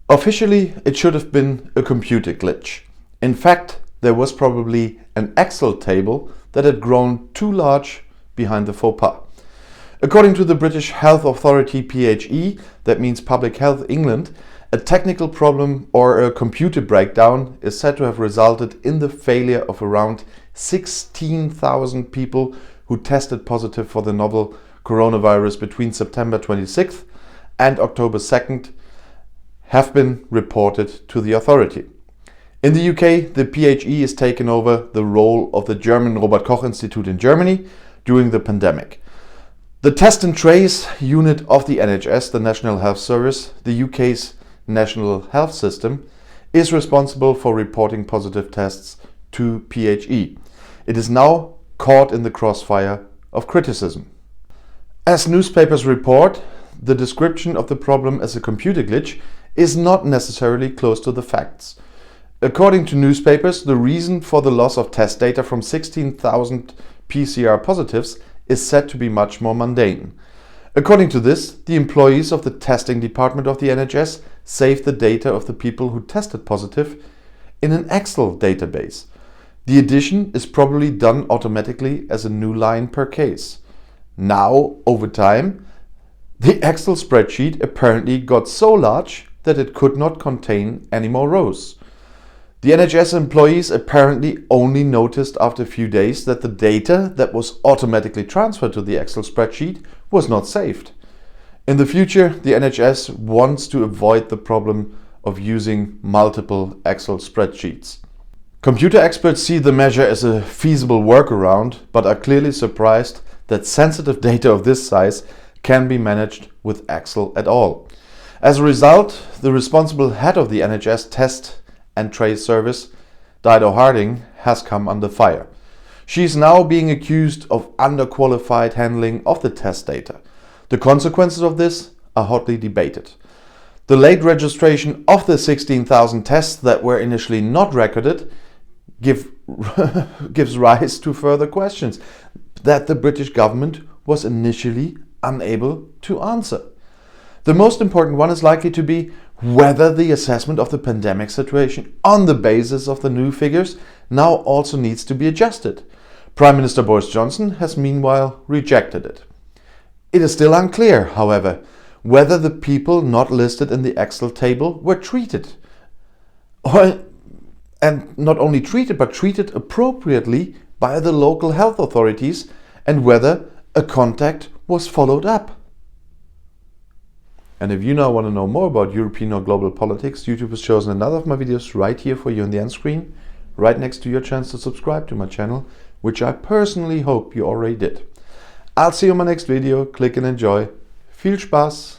Officially, it should have been a computer glitch. In fact, there was probably an Excel table that had grown too large behind the faux pas. According to the British Health Authority PHE, that means Public Health England, a technical problem or a computer breakdown is said to have resulted in the failure of around 16,000 people who tested positive for the novel coronavirus between September 26th and October 2nd have been reported to the authority. In the UK, the PHE has taken over the role of the German Robert Koch Institute in Germany during the pandemic. The test and trace unit of the NHS, the National Health Service, the UK's national health system, is responsible for reporting positive tests to PHE. It is now caught in the crossfire of criticism. As newspapers report, the description of the problem as a computer glitch is not necessarily close to the facts. According to newspapers, the reason for the loss of test data from 16,000 PCR positives is said to be much more mundane. According to this, the employees of the testing department of the NHS saved the data of the people who tested positive in an Excel database. The addition is probably done automatically as a new line per case. Now, over time, the Excel spreadsheet apparently got so large that it could not contain any more rows. The NHS employees apparently only noticed after a few days that the data that was automatically transferred to the Excel spreadsheet was not saved. In the future, the NHS wants to avoid the problem of using multiple Excel spreadsheets. Computer experts see the measure as a feasible workaround, but are clearly surprised that sensitive data of this size can be managed with Excel at all. As a result, the responsible head of the NHS Test and Trace Service, Dido Harding, has come under fire. She is now being accused of underqualified handling of the test data. The consequences of this are hotly debated. The late registration of the 16,000 tests that were initially not recorded gives rise to further questions that the British government was initially unable to answer. The most important one is likely to be whether the assessment of the pandemic situation on the basis of the new figures now also needs to be adjusted. Prime Minister Boris Johnson has meanwhile rejected it. It is still unclear, however, whether the people not listed in the Excel table were treated, and not only treated, but treated appropriately by the local health authorities, and whether a contact was followed up. And if you now want to know more about European or global politics, YouTube has chosen another of my videos right here for you on the end screen, right next to your chance to subscribe to my channel, which I personally hope you already did. I'll see you in my next video. Click and enjoy. Viel Spaß!